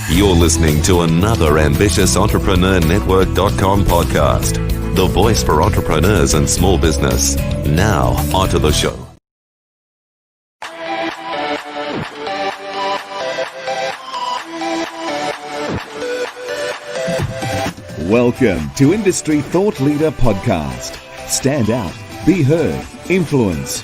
You're listening to another ambitious entrepreneurnetwork.com podcast, the voice for entrepreneurs and small business. Now, onto the show. Welcome to Industry Thought Leader Podcast. Stand out, be heard, influence.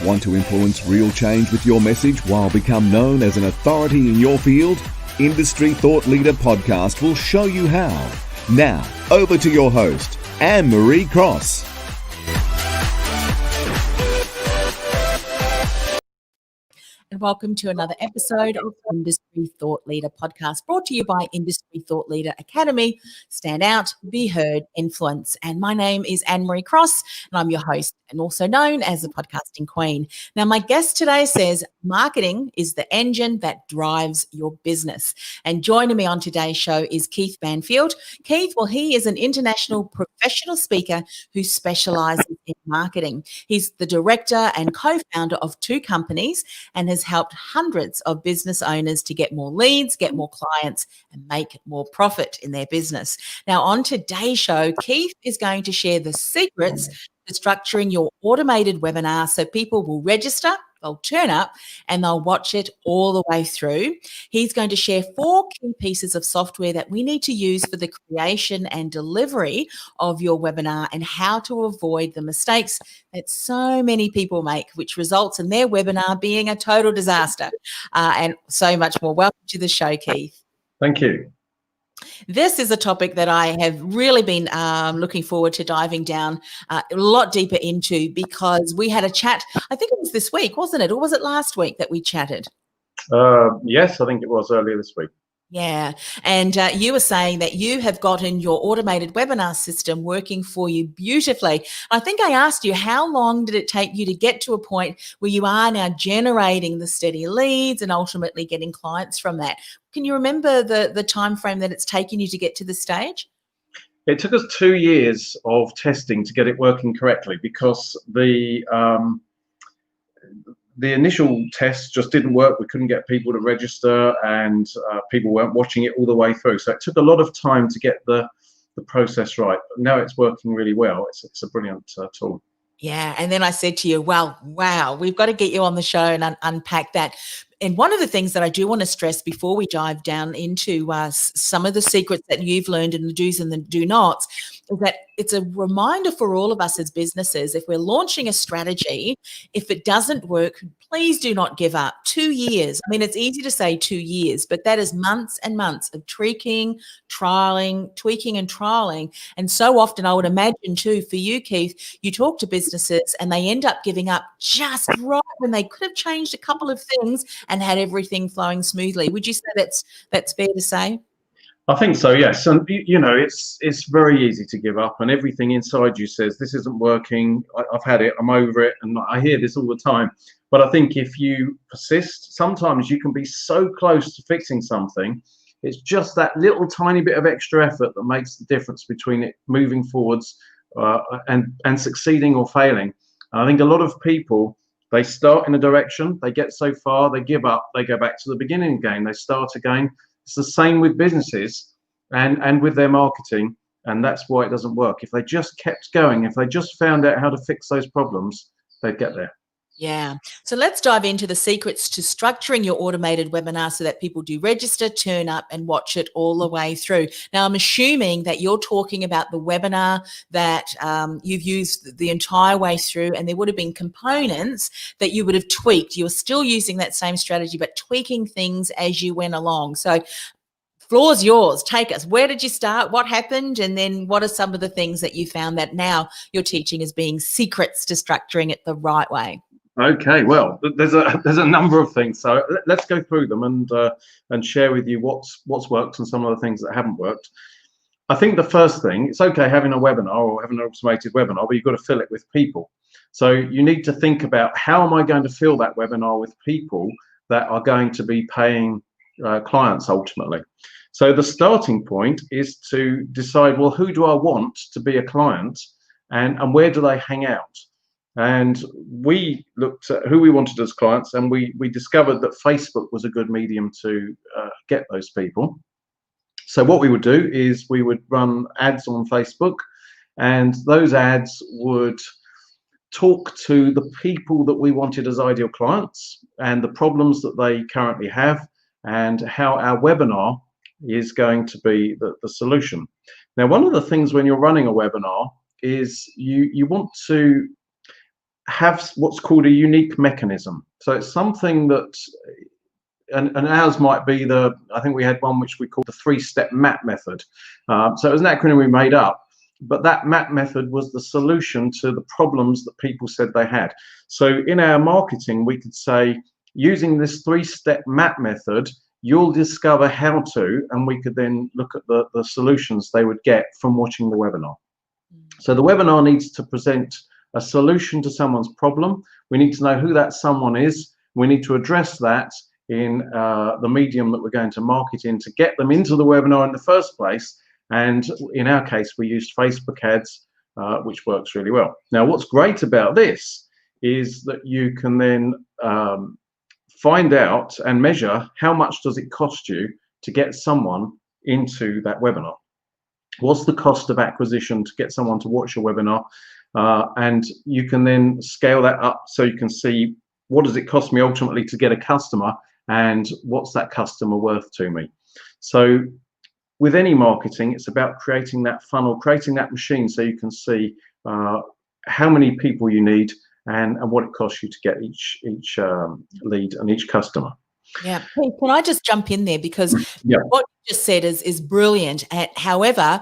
Want to influence real change with your message while become known as an authority in your field? Industry Thought Leader Podcast will show you how. Now, over to your host, Anne-Marie Cross. And welcome to another episode of Industry Thought Leader Podcast, brought to you by Industry Thought Leader Academy. Stand out, be heard, influence. And my name is Anne-Marie Cross, and I'm your host and also known as the podcasting queen. Now, my guest today says marketing is the engine that drives your business. And joining me on today's show is Keith Banfield. Keith, well, he is an international professional speaker who specialises in marketing. He's the director and co-founder of two companies and has helped hundreds of business owners to get more leads, get more clients, and make more profit in their business. Now, on today's show, Keith is going to share the secrets to structuring your automated webinar so people will register, they'll turn up, and they'll watch it all the way through. He's going to share 4 key pieces of software that we need to use for the creation and delivery of your webinar and how to avoid the mistakes that so many people make, which results in their webinar being a total disaster, and so much more. Welcome to the show, Keith. Thank you. This is a topic that I have really been looking forward to diving down a lot deeper into, because we had a chat, I think it was this week, wasn't it? Or was it last week that we chatted? Yes, I think it was earlier this week. Yeah. And you were saying that you have gotten your automated webinar system working for you beautifully. I think I asked you, how long did it take you to get to a point where you are now generating the steady leads and ultimately getting clients from that? Can you remember the time frame that it's taken you to get to this stage? It took us 2 years of testing to get it working correctly, because the initial tests just didn't work. We couldn't get people to register, and people weren't watching it all the way through. So it took a lot of time to get the process right. But now it's working really well. It's a brilliant tool. Yeah. And then I said to you, well, wow, we've got to get you on the show and unpack that. And one of the things that I do want to stress before we dive down into some of the secrets that you've learned and the do's and the do nots is that it's a reminder for all of us as businesses, if we're launching a strategy, if it doesn't work, please do not give up. 2 years. I mean, it's easy to say 2 years, but that is months and months of tweaking and trialing. And so often, I would imagine too, for you, Keith, you talk to businesses and they end up giving up just right when they could have changed a couple of things and had everything flowing smoothly. Would you say that's fair to say? I think so, yes. And you know, it's very easy to give up, and everything inside you says this isn't working. I've had it, I'm over it, and I hear this all the time. But I think if you persist, sometimes you can be so close to fixing something. It's just that little tiny bit of extra effort that makes the difference between it moving forwards and succeeding or failing. And I think a lot of people, they start in a direction, they get so far, they give up, they go back to the beginning again, they start again. It's the same with businesses and with their marketing, and that's why it doesn't work. If they just kept going, if they just found out how to fix those problems, they'd get there. Yeah. So let's dive into the secrets to structuring your automated webinar so that people do register, turn up, and watch it all the way through. Now, I'm assuming that you're talking about the webinar that you've used the entire way through, and there would have been components that you would have tweaked. You're still using that same strategy, but tweaking things as you went along. So floor's yours. Take us. Where did you start? What happened? And then what are some of the things that you found that now you're teaching as being secrets to structuring it the right way? Okay, well, there's a number of things, so let's go through them and share with you what's worked and some of the things that haven't worked. I think the first thing, it's okay having a webinar or having an automated webinar, but you've got to fill it with people. So you need to think about, how am I going to fill that webinar with people that are going to be paying clients ultimately. So the starting point is to decide, well, who do I want to be a client, and where do they hang out? And we looked at who we wanted as clients, and we discovered that Facebook was a good medium to get those people. So what we would do is we would run ads on Facebook, and those ads would talk to the people that we wanted as ideal clients and the problems that they currently have, and how our webinar is going to be the solution. Now, one of the things when you're running a webinar is you want to have what's called a unique mechanism. So it's something that, and ours might be I think we had one which we called the 3-step MAP method. So it was an acronym we made up, but that MAP method was the solution to the problems that people said they had. So in our marketing, we could say, using this 3-step MAP method, you'll discover how to, and we could then look at the solutions they would get from watching the webinar. So the webinar needs to present a solution to someone's problem. We need to know who that someone is. We need to address that in the medium that we're going to market in to get them into the webinar in the first place. And in our case, we used Facebook ads, which works really well. Now, what's great about this is that you can then find out and measure how much does it cost you to get someone into that webinar. What's the cost of acquisition to get someone to watch your webinar? And you can then scale that up so you can see what does it cost me ultimately to get a customer, and what's that customer worth to me. So with any marketing, it's about creating that funnel, creating that machine so you can see how many people you need and what it costs you to get each lead and each customer. Yeah. Hey, can I just jump in there, because what you just said is brilliant. However,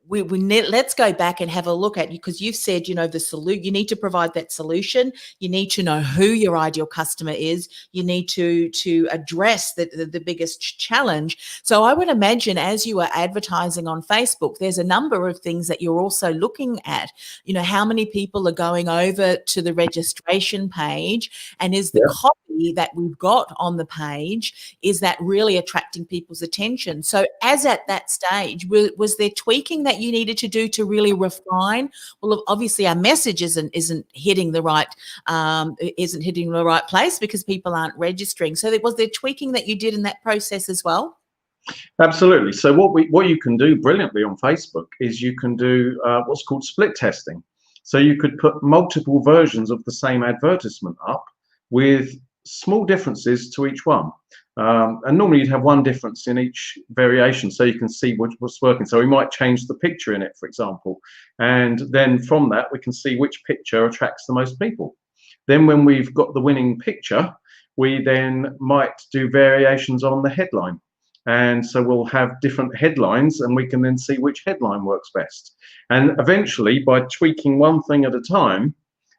let's go back and have a look at, because you've said, you need to provide that solution. You need to know who your ideal customer is. You need to address the biggest challenge. So I would imagine as you are advertising on Facebook, there's a number of things that you're also looking at. How many people are going over to the registration page, and is the copy that we've got on the page, is that really attracting people's attention? So as at that stage, was there tweaking that you needed to do to really refine? Well, obviously our message isn't hitting the right place because people aren't registering. So was there tweaking that you did in that process as well? Absolutely. So what you can do brilliantly on Facebook is you can do what's called split testing. So you could put multiple versions of the same advertisement up with small differences to each one. And normally you'd have one difference in each variation so you can see what's working. So we might change the picture in it, for example, and then from that we can see which picture attracts the most people. Then when we've got the winning picture, we then might do variations on the headline. And so we'll have different headlines, and we can then see which headline works best. And eventually, by tweaking one thing at a time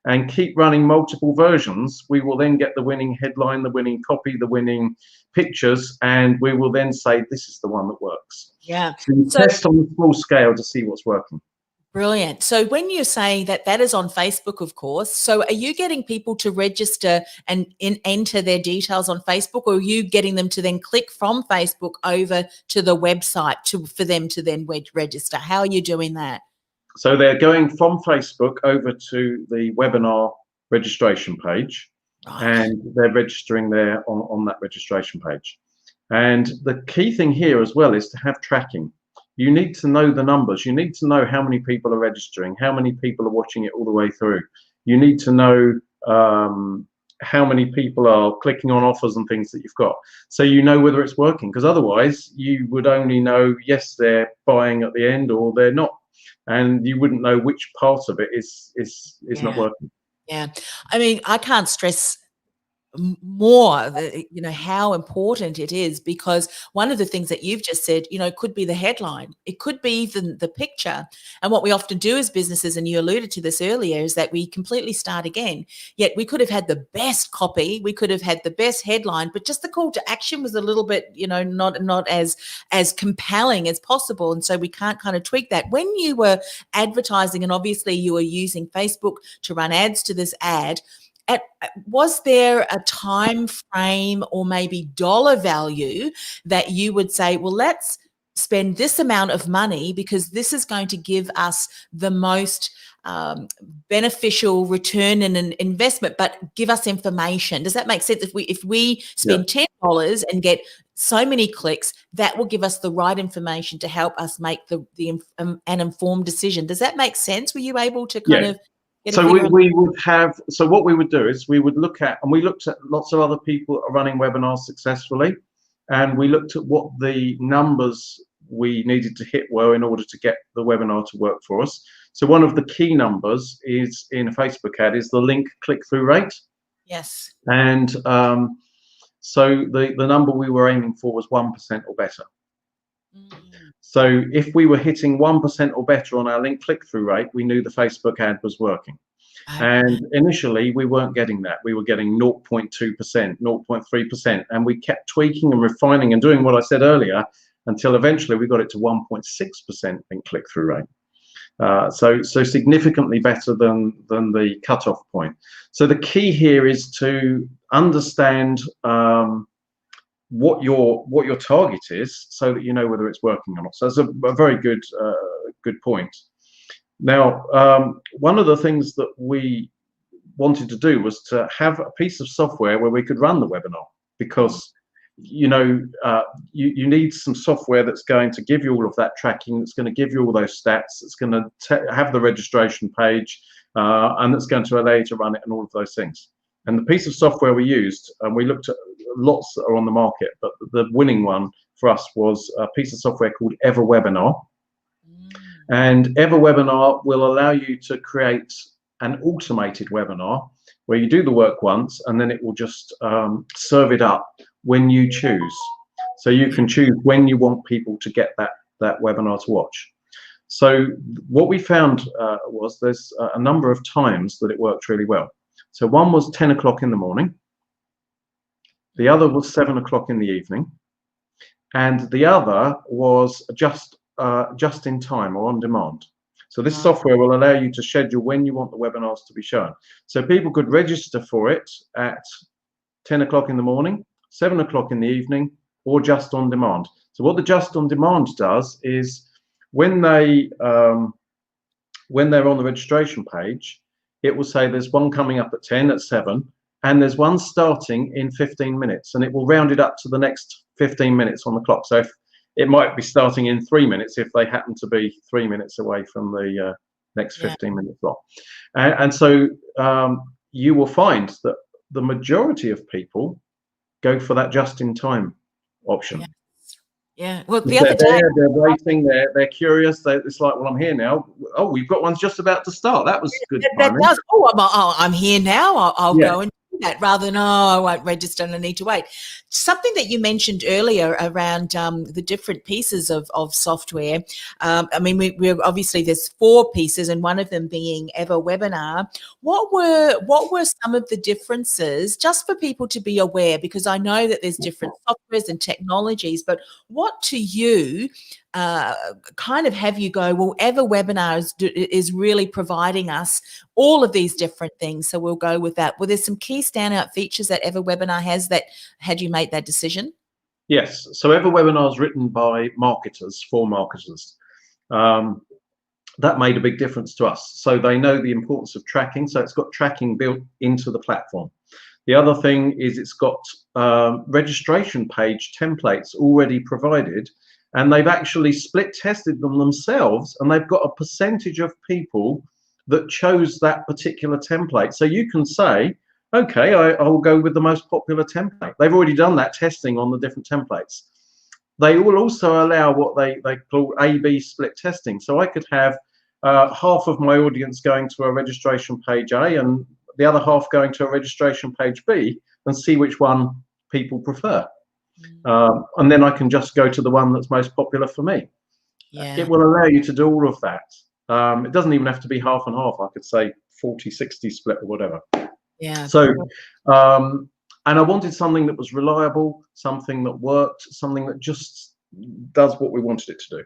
and keep running multiple versions, we will then get the winning headline, the winning copy, the winning pictures, and we will then say this is the one that works. Yeah. So test on a full scale to see what's working. Brilliant. So when you're saying that is on Facebook, of course, so are you getting people to register and enter their details on Facebook, or are you getting them to then click from Facebook over to the website for them to then register? How are you doing that? So they're going from Facebook over to the webinar registration page, and they're registering there on that registration page. And the key thing here as well is to have tracking. You need to know the numbers. You need to know how many people are registering, how many people are watching it all the way through. You need to know how many people are clicking on offers and things that you've got, so you know whether it's working, because otherwise you would only know, yes, they're buying at the end or they're not, and you wouldn't know which part of it is not working. Yeah. I mean, I can't stress more how important it is, because one of the things that you've just said, could be the headline, it could be even the picture. And what we often do as businesses, and you alluded to this earlier, is that we completely start again. Yet we could have had the best copy, we could have had the best headline, but just the call to action was a little bit not as compelling as possible. And so we can't kind of tweak that. When you were advertising, and obviously you were using Facebook to run ads to this ad, was there a time frame or maybe dollar value that you would say, well, let's spend this amount of money because this is going to give us the most beneficial return in an investment, but give us information. Does that make sense? If we spend $10 and get so many clicks, that will give us the right information to help us make an informed decision. Does that make sense? Were you able to kind of get a figure? So what we would do is we would look at, and we looked at lots of other people are running webinars successfully, and we looked at what the numbers we needed to hit were in order to get the webinar to work for us. So one of the key numbers is in a Facebook ad is the link click-through rate. Yes. And so the number we were aiming for was 1% or better. So if we were hitting 1% or better on our link click-through rate, we knew the Facebook ad was working. And initially we weren't getting that. We were getting 0.2%, 0.3%, and we kept tweaking and refining and doing what I said earlier until eventually we got it to 1.6% link click-through rate. So significantly better than the cutoff point. So the key here is to understand what your target is, so that you know whether it's working or not. So that's a very good point. Now, one of the things that we wanted to do was to have a piece of software where we could run the webinar, because you you need some software that's going to give you all of that tracking, that's going to give you all those stats, that's going to have the registration page, and that's going to allow you to run it and all of those things. And the piece of software we used, and we looked at lots that are on the market, but the winning one for us was a piece of software called EverWebinar. And EverWebinar will allow you to create an automated webinar where you do the work once, and then it will just serve it up when you choose. So you can choose when you want people to get that webinar to watch. So what we found was there's a number of times that it worked really well. So one was 10 o'clock in the morning, the other was 7 o'clock in the evening, and the other was just in time or on demand. So this software will allow you to schedule when you want the webinars to be shown. So people could register for it at 10 o'clock in the morning, 7 o'clock in the evening, or just on demand. So what the just on demand does is when they're on the registration page, it will say there's one coming up at 10, at 7, and there's one starting in 15 minutes, and it will round it up to the next 15 minutes on the clock. So if it might be starting in 3 minutes if they happen to be 3 minutes away from the next 15-minute block. And so you will find that the majority of people go for that just-in-time option. Yeah. Well, the other day they're waiting. They're curious. It's like, well, I'm here now. Oh, we've got one's just about to start. That was good. That does. Oh, I'm here now. I'll go and do that, rather than I won't register and I need to wait. Something that you mentioned earlier around the different pieces of software. I mean, we're obviously there's 4 pieces, and one of them being EverWebinar. What were some of the differences, just for people to be aware? Because I know that there's different softwares and technologies, but what to you kind of have you go, well, EverWebinar is really providing us all of these different things, so we'll go with that. Well, there's some key standout features that EverWebinar has that had you made that decision? Yes. So EverWebinar is written by marketers for marketers. That made a big difference to us. So they know the importance of tracking. So it's got tracking built into the platform. The other thing is it's got registration page templates already provided, and they've actually split tested them themselves, and they've got a percentage of people that chose that particular template. So you can say, okay, I'll go with the most popular template. They've already done that testing on the different templates. They will also allow what they call A/B split testing. So I could have half of my audience going to a registration page A and the other half going to a registration page B, and see which one people prefer. And then I can just go to the one that's most popular for me. Yeah. It will allow you to do all of that. It doesn't even have to be half and half. I could say 40-60 split or whatever. Yeah. So, and I wanted something that was reliable, something that worked, something that just does what we wanted it to do.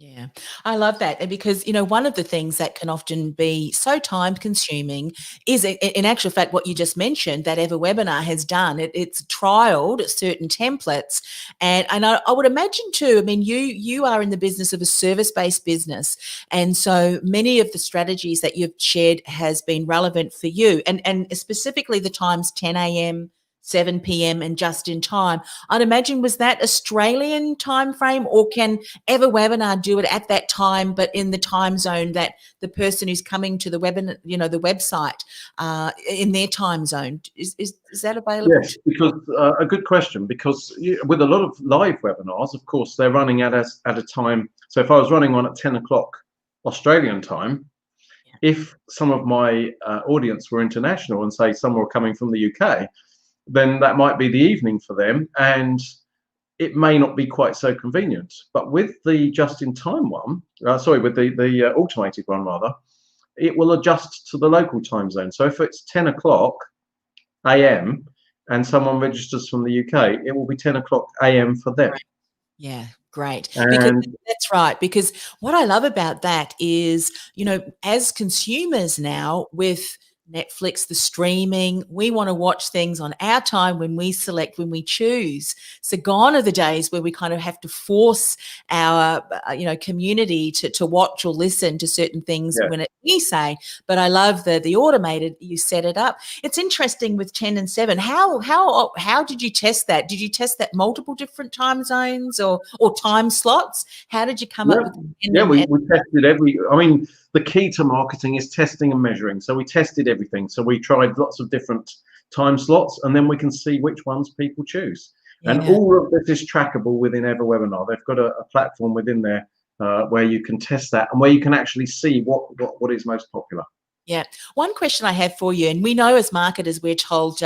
Yeah, I love that. And because, one of the things that can often be so time consuming is in actual fact, what you just mentioned that EverWebinar has done. It's trialed certain templates. And I would imagine too, I mean, you are in the business of a service-based business. And so many of the strategies that you've shared has been relevant for you. And specifically the times 10 a.m., 7 p.m. and just in time. I'd imagine, was that Australian time frame, or can EverWebinar do it at that time, but in the time zone that the person who's coming to the webinar, the website, in their time zone? Is that available? Yes, because a good question, because with a lot of live webinars, of course, they're running at a time. So if I was running one at 10 o'clock Australian time, if some of my audience were international and say some were coming from the UK, then that might be the evening for them, and it may not be quite so convenient. But with the just-in-time one, with the automated one rather, it will adjust to the local time zone. So if it's 10 o'clock a.m. and someone registers from the UK, it will be 10 o'clock a.m. for them. Right. Yeah, great. Because And that's right. Because what I love about that is, as consumers now with Netflix, the streaming, we want to watch things on our time when we select, when we choose. So gone are the days where we kind of have to force our, community to watch or listen to certain things when we say. But I love the automated, you set it up. It's interesting with 10 and 7. How did you test that? Did you test that multiple different time zones or time slots? How did you come up with we tested the key to marketing is testing and measuring. So we tested everything. So we tried lots of different time slots, and then we can see which ones people choose. Yeah. And all of this is trackable within EverWebinar. They've got a platform within there where you can test that and where you can actually see what is most popular. Yeah. One question I have for you, and we know as marketers, we're told,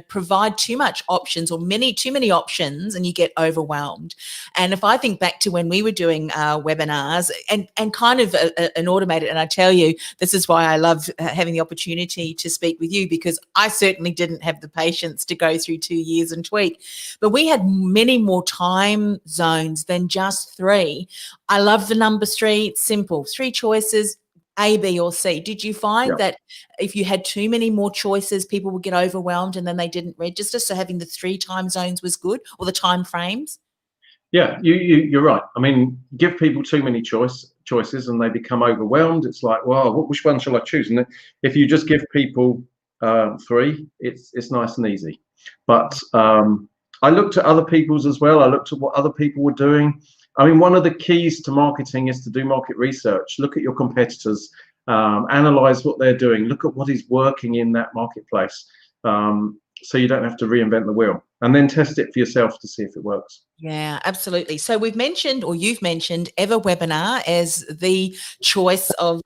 provide too much options or too many options and you get overwhelmed. And if I think back to when we were doing webinars and kind of an automated, and I tell you, this is why I love having the opportunity to speak with you, because I certainly didn't have the patience to go through 2 years and tweak, but we had many more time zones than just 3. I love the number 3. It's simple. 3 choices. A, B, or C. Did you find that if you had too many more choices, people would get overwhelmed and then they didn't register? So having the 3 time zones was good, or the time frames? Yeah, you're right. I mean, give people too many choices and they become overwhelmed. It's like, well, which one shall I choose? And if you just give people 3, it's nice and easy. But I looked at other people's as well. I looked at what other people were doing. I mean, one of the keys to marketing is to do market research. Look at your competitors, analyze what they're doing, look at what is working in that marketplace, so you don't have to reinvent the wheel, and then test it for yourself to see if it works. Yeah, absolutely. So you've mentioned EverWebinar as the choice of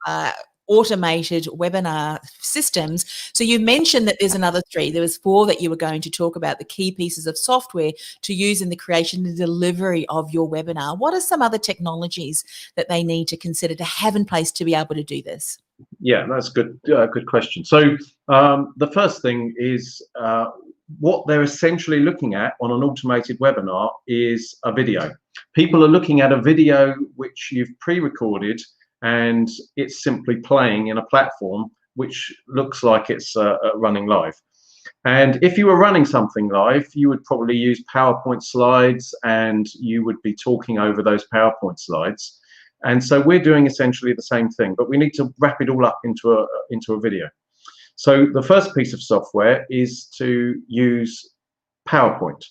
automated webinar systems. So you mentioned that there's another 3. There was 4 that you were going to talk about, the key pieces of software to use in the creation and delivery of your webinar. What are some other technologies that they need to consider to have in place to be able to do this? Yeah, that's good. Good question. So the first thing is what they're essentially looking at on an automated webinar is a video. People are looking at a video which you've pre-recorded, and it's simply playing in a platform which looks like it's running live. And if you were running something live, you would probably use PowerPoint slides and you would be talking over those PowerPoint slides. And so we're doing essentially the same thing, but we need to wrap it all up into a video. So the first piece of software is to use PowerPoint,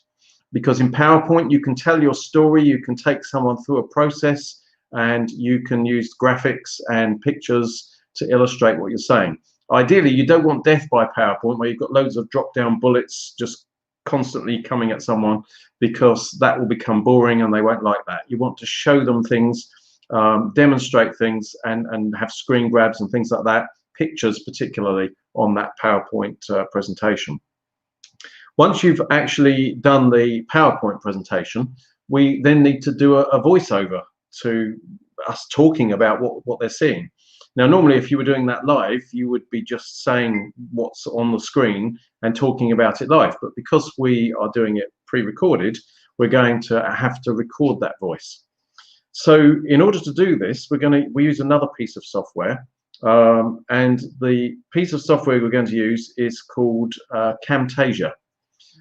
because in PowerPoint you can tell your story, you can take someone through a process, and you can use graphics and pictures to illustrate what you're saying. Ideally, you don't want death by PowerPoint where you've got loads of drop-down bullets just constantly coming at someone, because that will become boring and they won't like that. You want to show them things, demonstrate things, and have screen grabs and things like that, pictures particularly on that PowerPoint presentation. Once you've actually done the PowerPoint presentation, we then need to do a voiceover to us talking about what they're seeing. Now, normally, if you were doing that live, you would be just saying what's on the screen and talking about it live. But because we are doing it pre-recorded, we're going to have to record that voice. So in order to do this, we use another piece of software, and the piece of software we're going to use is called Camtasia.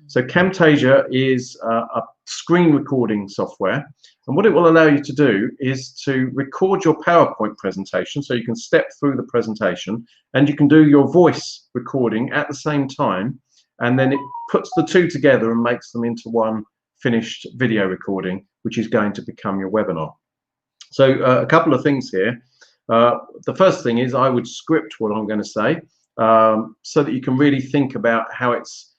So Camtasia is a screen recording software, and what it will allow you to do is to record your PowerPoint presentation, so you can step through the presentation and you can do your voice recording at the same time, and then it puts the two together and makes them into one finished video recording, which is going to become your webinar. So a couple of things here. The first thing is I would script what I'm going to say, so that you can really think about how it's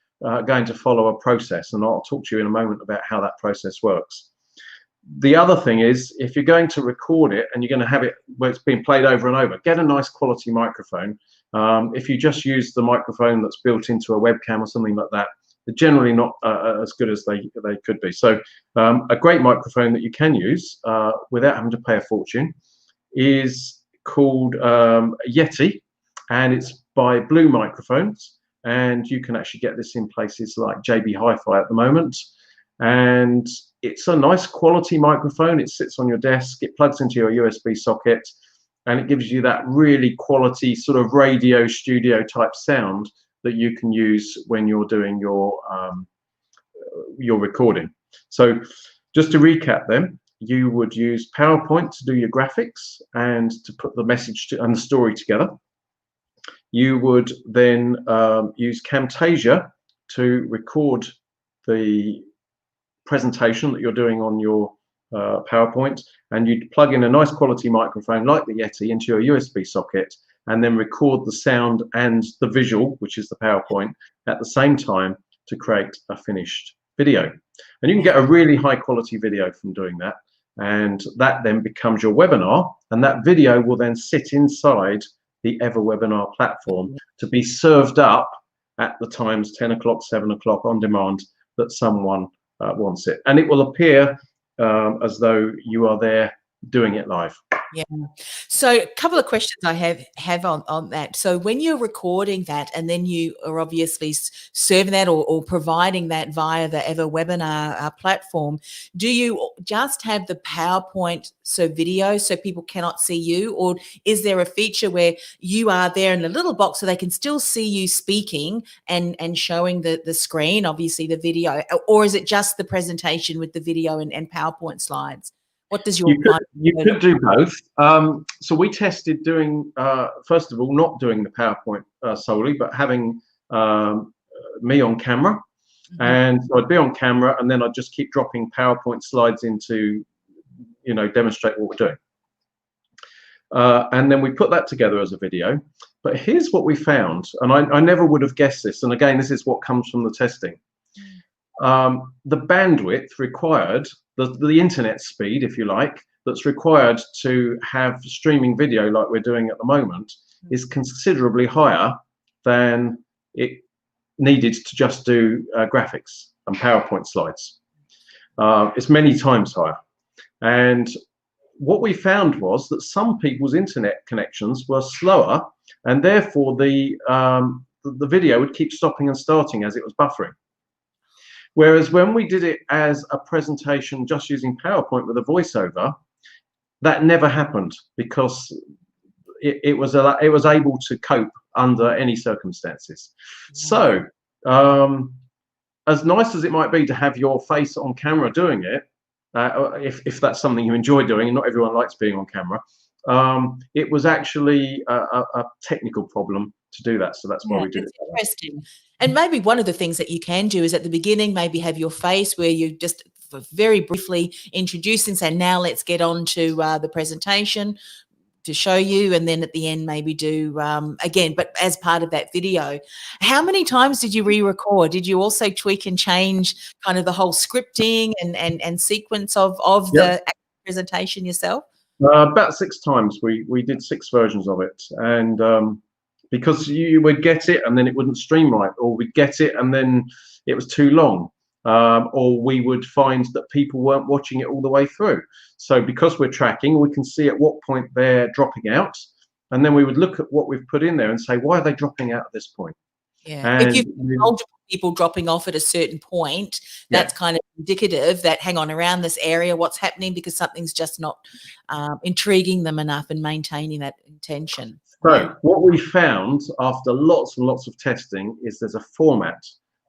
going to follow a process, and I'll talk to you in a moment about how that process works. The other thing is, if you're going to record it and you're going to have it where it's being played over and over, get a nice quality microphone. If you just use the microphone that's built into a webcam or something like that, they're generally not as good as they could be. So a great microphone that you can use without having to pay a fortune is called Yeti, and it's by Blue Microphones. And you can actually get this in places like JB Hi-Fi at the moment. And it's a nice quality microphone. It sits on your desk, it plugs into your USB socket, and it gives you that really quality sort of radio studio type sound that you can use when you're doing your recording. So just to recap then, you would use PowerPoint to do your graphics and to put the message and the story together. You would then use Camtasia to record the presentation that you're doing on your PowerPoint, and you'd plug in a nice quality microphone like the Yeti into your USB socket, and then record the sound and the visual, which is the PowerPoint, at the same time to create a finished video. And you can get a really high quality video from doing that, and that then becomes your webinar, and that video will then sit inside the EverWebinar platform to be served up at the times 10 o'clock, 7 o'clock on demand that someone wants it. And it will appear as though you are there doing it live. Yeah. So a couple of questions I have on that. So when you're recording that and then you are obviously serving that or providing that via the EverWebinar platform, do you just have the PowerPoint video so people cannot see you, or is there a feature where you are there in a little box so they can still see you speaking and showing the screen, obviously the video, or is it just the presentation with the video and PowerPoint slides? What does your you could do both. So we tested doing first of all not doing the PowerPoint solely, but having me on camera. Mm-hmm. And so I'd be on camera, and then I'd just keep dropping PowerPoint slides into, demonstrate what we're doing. And then we put that together as a video. But here's what we found, and I never would have guessed this. And again, this is what comes from the testing. The bandwidth required, the internet speed, if you like, that's required to have streaming video like we're doing at the moment is considerably higher than it needed to just do graphics and PowerPoint slides. It's many times higher. And what we found was that some people's internet connections were slower, and therefore the video would keep stopping and starting as it was buffering. Whereas when we did it as a presentation just using PowerPoint with a voiceover, that never happened, because it was able to cope under any circumstances. So as nice as it might be to have your face on camera doing it, if that's something you enjoy doing, and not everyone likes being on camera, it was actually a technical problem to do that. So that's why we did it. Interesting. And maybe one of the things that you can do is at the beginning, maybe have your face where you just very briefly introduce and say, now let's get on to the presentation to show you, and then at the end maybe do again, but as part of that video. How many times did you re-record? Did you also tweak and change kind of the whole scripting and sequence of the presentation yourself? About 6 times. We did 6 versions of it, and because you would get it and then it wouldn't stream right, or we'd get it and then it was too long, or we would find that people weren't watching it all the way through. So because we're tracking, we can see at what point they're dropping out, and then we would look at what we've put in there and say, why are they dropping out at this point? Yeah. If And you've got multiple people dropping off at a certain point, yeah. that's kind of indicative that, hang on, around this area, what's happening, because something's just not intriguing them enough and maintaining that intention. So what we found after lots and lots of testing is there's a format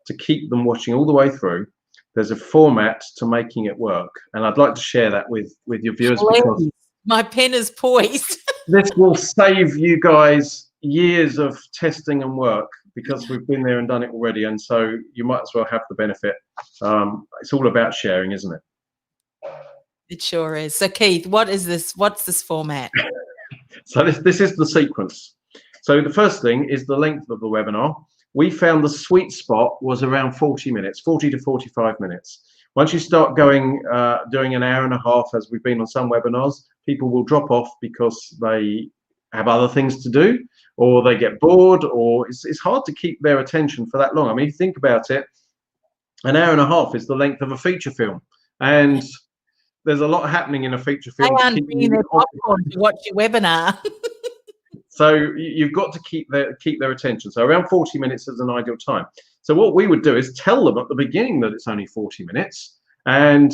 to keep them watching all the way through. There's a format to making it work. And I'd like to share that with your viewers, because Please. My pen is poised. this will save you guys years of testing and work, because we've been there and done it already. And so you might as well have the benefit. It's all about sharing, isn't it? It sure is. So Keith, what is this? What's this format? So this is the sequence. So the first thing is the length of the webinar. We found the sweet spot was around 40 minutes, 40 to 45 minutes. Once you start going, doing an hour and a half, as we've been on some webinars, people will drop off because they have other things to do, or they get bored, or it's hard to keep their attention for that long. I mean, if you think about it, an hour and a half is the length of a feature film. And there's a lot happening in a feature film. They aren't bringing their popcorn to watch your webinar. So you've got to keep their attention. So around 40 minutes is an ideal time. So what we would do is tell them at the beginning that it's only 40 minutes, and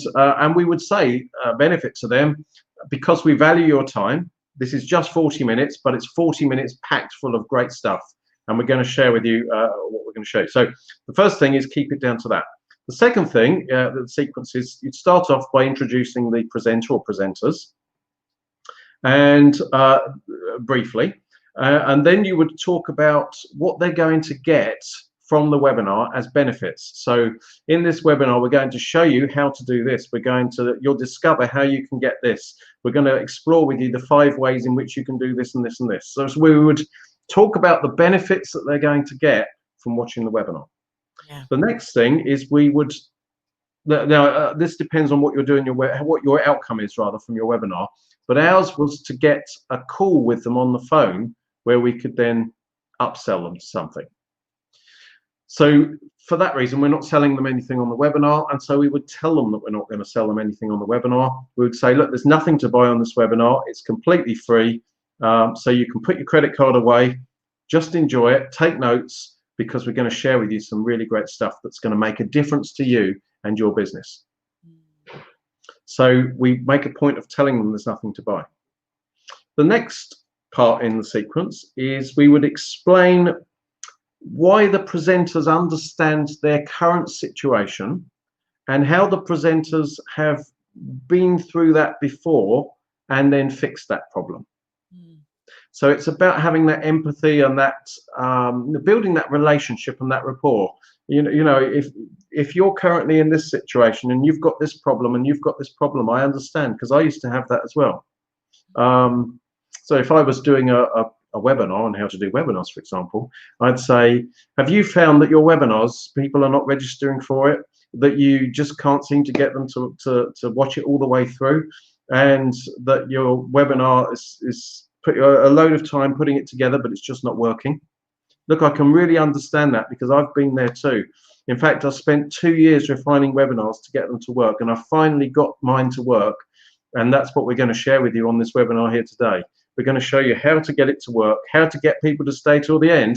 we would say benefit to them, because we value your time. This is just 40 minutes, but it's 40 minutes packed full of great stuff, and we're going to share with you what we're going to show you. So the first thing is keep it down to that. The second thing, the sequence is, you'd start off by introducing the presenter or presenters, and briefly. And then you would talk about what they're going to get from the webinar as benefits. So in this webinar, we're going to show you how to do this. You'll discover how you can get this. We're going to explore with you the 5 ways in which you can do this and this and this. So we would talk about the benefits that they're going to get from watching the webinar. Yeah. The next thing is this depends on what you're doing, what your outcome is rather from your webinar. But ours was to get a call with them on the phone, where we could then upsell them to something. So for that reason, we're not selling them anything on the webinar. And so we would tell them that we're not going to sell them anything on the webinar. We would say, look, there's nothing to buy on this webinar. It's completely free. So you can put your credit card away, just enjoy it, take notes, because we're going to share with you some really great stuff that's going to make a difference to you and your business. So we make a point of telling them there's nothing to buy. The next part in the sequence is we would explain why the presenters understand their current situation and how the presenters have been through that before and then fixed that problem. So it's about having that empathy and that building that relationship and that rapport. You know, if you're currently in this situation and you've got this problem and you've got this problem, I understand, because I used to have that as well. So if I was doing a webinar on how to do webinars, for example, I'd say, have you found that your webinars, people are not registering for it, that you just can't seem to get them to watch it all the way through, and that your webinar is put a load of time putting it together, but it's just not working? Look, I can really understand that, because I've been there too. In fact, I spent 2 years refining webinars to get them to work, and I finally got mine to work. And that's what we're going to share with you on this webinar here today. We're going to show you how to get it to work, how to get people to stay till the end,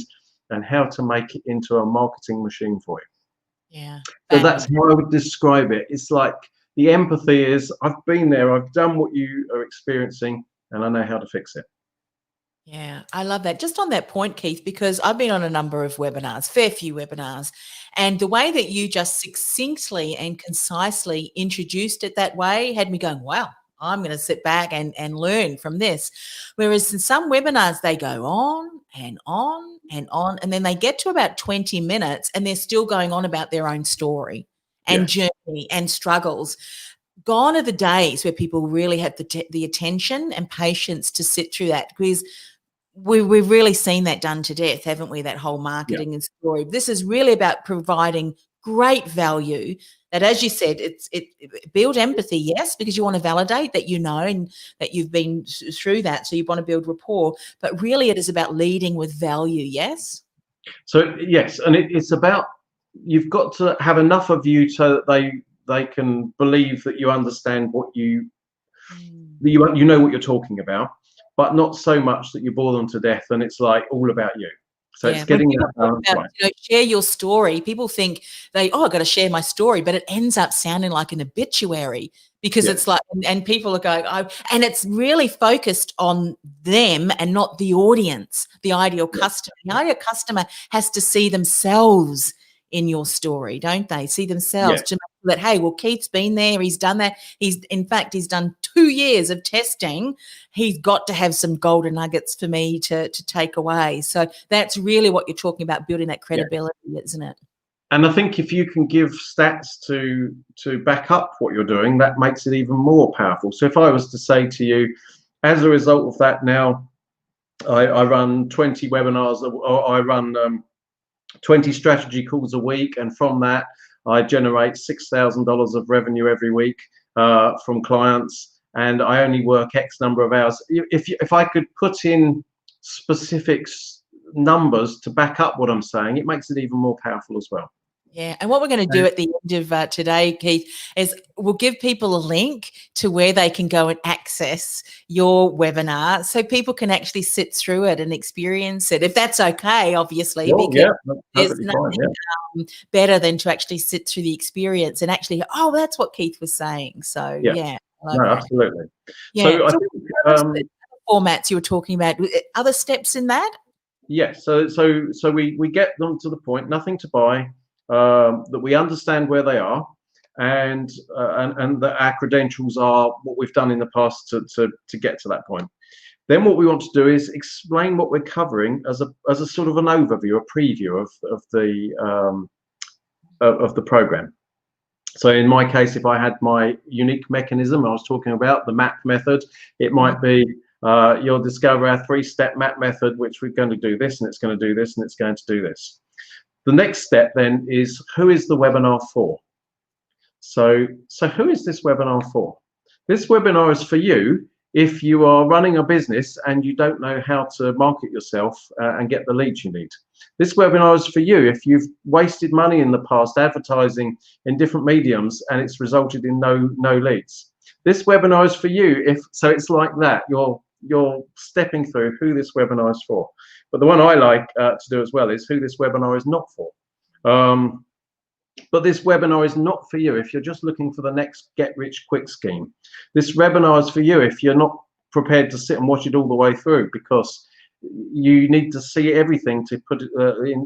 and how to make it into a marketing machine for you. Yeah. So that's how I would describe it. It's like the empathy is, I've been there, I've done what you are experiencing, and I know how to fix it. Yeah, I love that. Just on that point, Keith, because I've been on a number of webinars, fair few webinars, and the way that you just succinctly and concisely introduced it that way had me going, wow, I'm going to sit back and learn from this. Whereas in some webinars, they go on and on and on, and then they get to about 20 minutes and they're still going on about their own story and journey and struggles. Gone are the days where people really have the attention and patience to sit through that, because we've really seen that done to death, haven't we? That whole marketing and story. This is really about providing great value. That, as you said, it build empathy, yes, because you want to validate that you know and that you've been through that, so you want to build rapport. But really, it is about leading with value, yes. So yes, and it's about, you've got to have enough of you so that they can believe that you understand what you know what you're talking about, but not so much that you bore them to death and it's like all about you. So it's getting that balance right. Share your story. People think I've got to share my story, but it ends up sounding like an obituary because it's like, and people are going, and it's really focused on them and not the audience, the ideal customer. The ideal customer has to see themselves in your story, don't they? See themselves to know that, hey, well, Keith's been there, he's done that. He's done 2 years of testing. He's got to have some golden nuggets for me to take away. So that's really what you're talking about, building that credibility, isn't it? And I think if you can give stats to back up what you're doing, that makes it even more powerful. So if I was to say to you, as a result of that, now I run 20 webinars, or I run 20 strategy calls a week, and from that I generate $6,000 of revenue every week from clients, and I only work X number of hours. If I could put in specific numbers to back up what I'm saying, it makes it even more powerful as well. Yeah, and what we're going to do at the end of today, Keith, is we'll give people a link to where they can go and access your webinar so people can actually sit through it and experience it, if that's okay, obviously. Well, because there's nothing better than to actually sit through the experience and actually, that's what Keith was saying. So, absolutely. Yeah. So I think formats you were talking about, other steps in that? Yes. So we get them to the point, nothing to buy, that we understand where they are, and that our credentials are what we've done in the past to get to that point. Then what we want to do is explain what we're covering as a sort of an overview, a preview of the program. So in my case, if I had my unique mechanism I was talking about, the MAP method, it might be you'll discover our 3-step MAP method, which we're going to do this, and it's going to do this, and it's going to do this. The next step then is, who is the webinar for? So who is this webinar for? This webinar is for you if you are running a business and you don't know how to market yourself and get the leads you need. This webinar is for you if you've wasted money in the past advertising in different mediums and it's resulted in no leads. This webinar is for you if, so it's like that, you're stepping through who this webinar is for. But the one I like to do as well is who this webinar is not for. But this webinar is not for you if you're just looking for the next get-rich-quick scheme. This webinar is for you if you're not prepared to sit and watch it all the way through, because you need to see everything to put it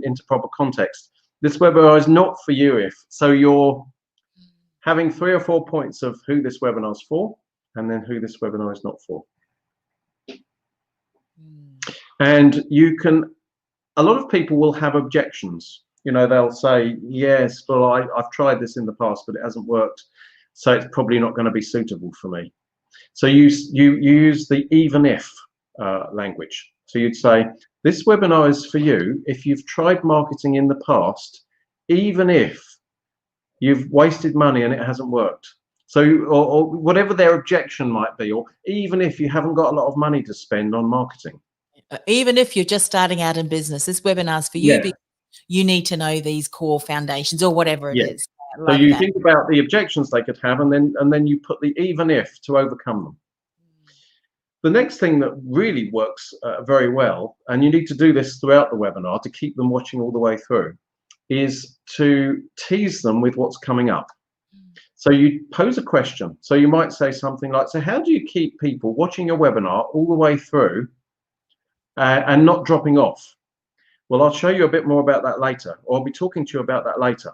into proper context. This webinar is not for you if, so you're having 3 or 4 points of who this webinar is for, and then who this webinar is not for. And you can, a lot of people will have objections. You know, they'll say, yes, well, I've tried this in the past, but it hasn't worked, so it's probably not going to be suitable for me. So you use the even if language. So you'd say, this webinar is for you if you've tried marketing in the past, even if you've wasted money and it hasn't worked. So, or whatever their objection might be, or even if you haven't got a lot of money to spend on marketing. Even if you're just starting out in business, this webinar's for you because you need to know these core foundations or whatever it is. So you think about the objections they could have, and then you put the even if to overcome them. The next thing that really works very well, and you need to do this throughout the webinar to keep them watching all the way through, is to tease them with what's coming up. So you pose a question. So you might say something like, so how do you keep people watching your webinar all the way through and not dropping off? Well, I'll show you a bit more about that later, or I'll be talking to you about that later.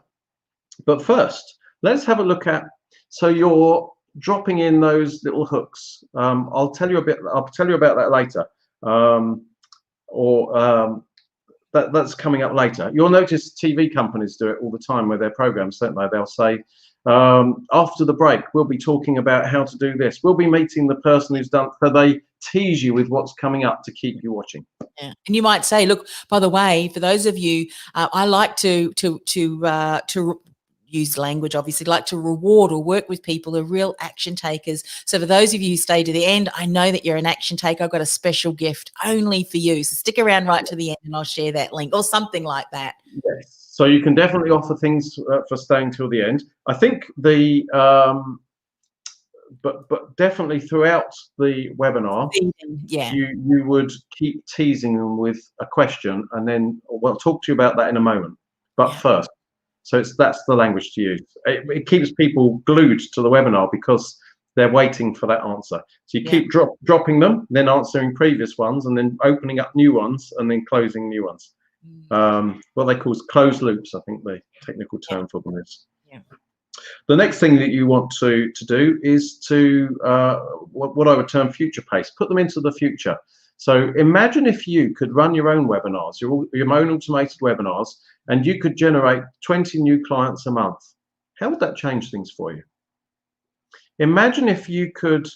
But first, let's have a look at, so you're dropping in those little hooks. I'll tell you about that later, that's coming up later. You'll notice TV companies do it all the time with their programs, don't they? They'll say, after the break, we'll be talking about how to do this. We'll be meeting the person who's done, so they tease you with what's coming up to keep you watching. Yeah. And you might say, look, by the way, for those of you, I like to use language, obviously, like to reward or work with people who are real action takers. So for those of you who stay to the end, I know that you're an action taker. I've got a special gift only for you. So stick around right to the end and I'll share that link or something like that. Yes. So you can definitely offer things for staying till the end. I think the but definitely throughout the webinar, Yeah. you would keep teasing them with a question, and then we'll talk to you about that in a moment. But Yeah. first, so that's the language to use. It keeps people glued to the webinar because they're waiting for that answer. So you keep dropping them, then answering previous ones, and then opening up new ones, and then closing new ones. What they call closed loops, I think the technical term for them is. Yeah. The next thing that you want to do is to what I would term future pace. Put them into the future. So imagine if you could run your own webinars, your own automated webinars, and you could generate 20 new clients a month. How would that change things for you? Imagine if you could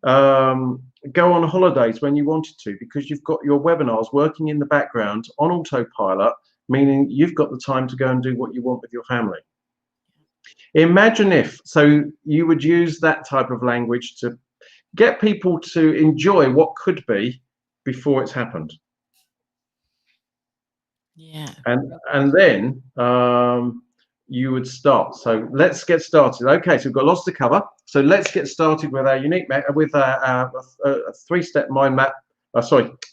go on holidays when you wanted to, because you've got your webinars working in the background on autopilot, meaning you've got the time to go and do what you want with your family. Imagine if, so you would use that type of language to get people to enjoy what could be before it's happened. Yeah. And then you would start. So let's get started. Okay, so we've got lots to cover. So let's get started with our unique with a three-step mind map.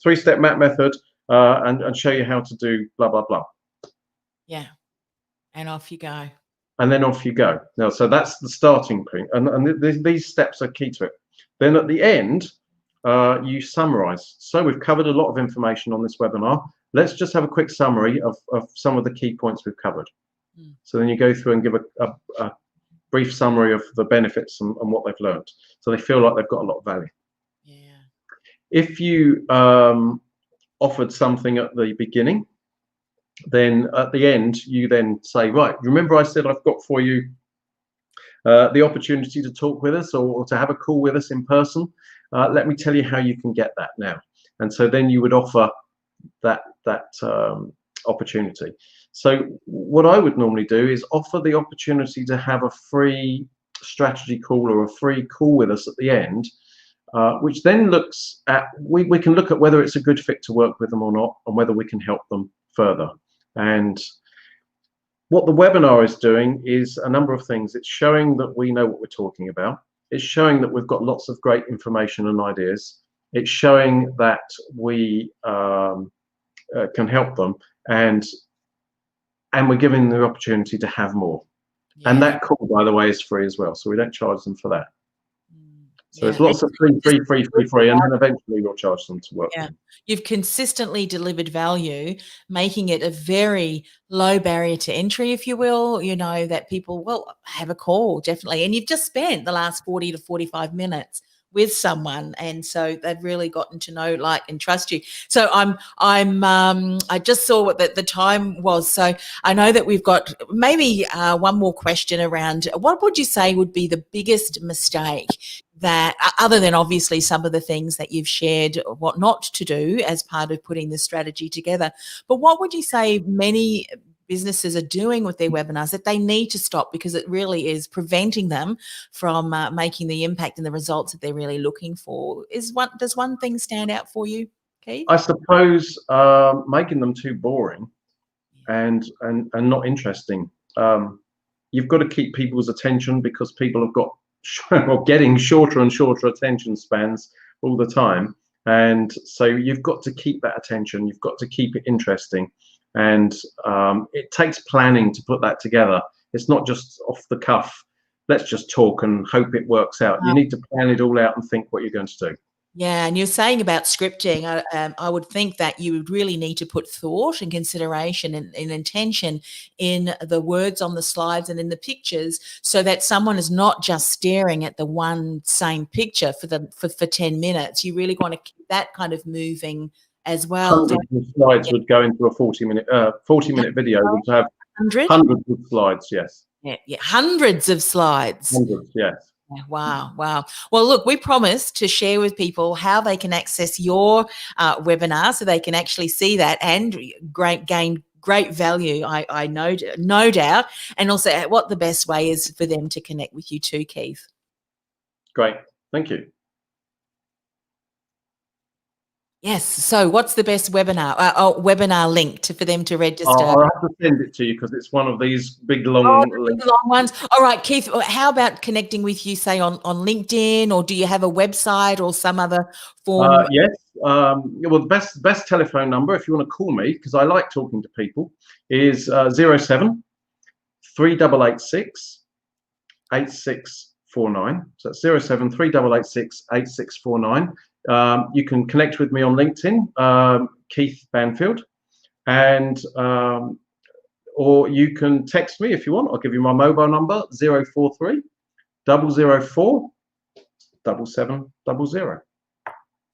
Three-step map method, and show you how to do blah blah blah. Yeah. And off you go. And then off you go. Now, so that's the starting point, and these steps are key to it. Then at the end, you summarize. So we've covered a lot of information on this webinar. Let's just have a quick summary of some of the key points we've covered. So then you go through and give a brief summary of the benefits and what they've learned, so they feel like they've got a lot of value. Yeah. If you offered something at the beginning, then at the end you then say, right, remember I said I've got for you the opportunity to talk with us or to have a call with us in person. Let me tell you how you can get that now. And so then you would offer that opportunity. So what I would normally do is offer the opportunity to have a free strategy call or a free call with us at the end, which then looks at, we can look at whether it's a good fit to work with them or not, and whether we can help them further. And what the webinar is doing is a number of things. It's showing that we know what we're talking about. It's showing that we've got lots of great information and ideas. It's showing that we can help them, and we're giving them the opportunity to have more. Yeah. And that call, by the way, is free as well, so we don't charge them for that. So there's lots of free, and then eventually you'll charge them to work. Yeah, you've consistently delivered value, making it a very low barrier to entry, if you will. You know that people will have a call, definitely, and you've just spent the last 40 to 45 minutes with someone, and so they've really gotten to know, like, and trust you. So I just saw what the time was, so I know that we've got maybe one more question around what would you say would be the biggest mistake that, other than obviously some of the things that you've shared what not to do as part of putting the strategy together, but what would you say many businesses are doing with their webinars that they need to stop because it really is preventing them from making the impact and the results that they're really looking for? Does one thing stand out for you, Keith? I suppose making them too boring and not interesting. You've got to keep people's attention, because people have got getting shorter and shorter attention spans all the time, and so you've got to keep that attention. You've got to keep it interesting. And it takes planning to put that together. It's not just off the cuff, let's just talk and hope it works out. You need to plan it all out and think what you're going to do. Yeah, and you're saying about scripting, I would think that you would really need to put thought and consideration and intention in the words on the slides and in the pictures, so that someone is not just staring at the one same picture for 10 minutes. You really want to keep that kind of moving as well. Hundreds of slides would go into a 40-minute video, would have hundreds of slides. Yes. Yeah, hundreds of slides. Hundreds, yes. Wow. Well, look, we promise to share with people how they can access your webinar, so they can actually see that and gain great value, I know, no doubt, and also what the best way is for them to connect with you too, Keith. Great, thank you. Yes. So what's the best webinar link for them to register? I'll have to send it to you because it's one of these big long links. Long ones. All right, Keith, how about connecting with you, say, on LinkedIn, or do you have a website or some other form? Yes. Well, the best telephone number, if you want to call me, because I like talking to people, is 07 3886 8649. So that's 07 3886 8649. You can connect with me on LinkedIn, Keith Banfield, and or you can text me if you want. I'll give you my mobile number, 043 004 7700.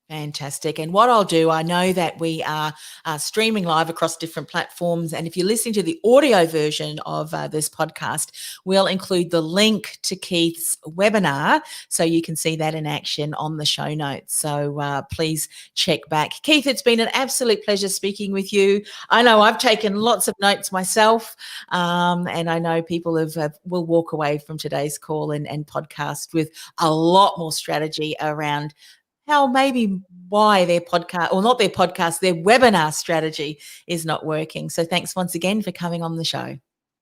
Fantastic. And what I'll do, I know that we are streaming live across different platforms. And if you're listening to the audio version of this podcast, we'll include the link to Keith's webinar so you can see that in action on the show notes. So please check back. Keith, it's been an absolute pleasure speaking with you. I know I've taken lots of notes myself, and I know people will walk away from today's call and podcast with a lot more strategy around why their podcast, or not their podcast, their webinar strategy is not working. So thanks once again for coming on the show.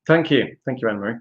Thank you. Thank you, Anne-Marie.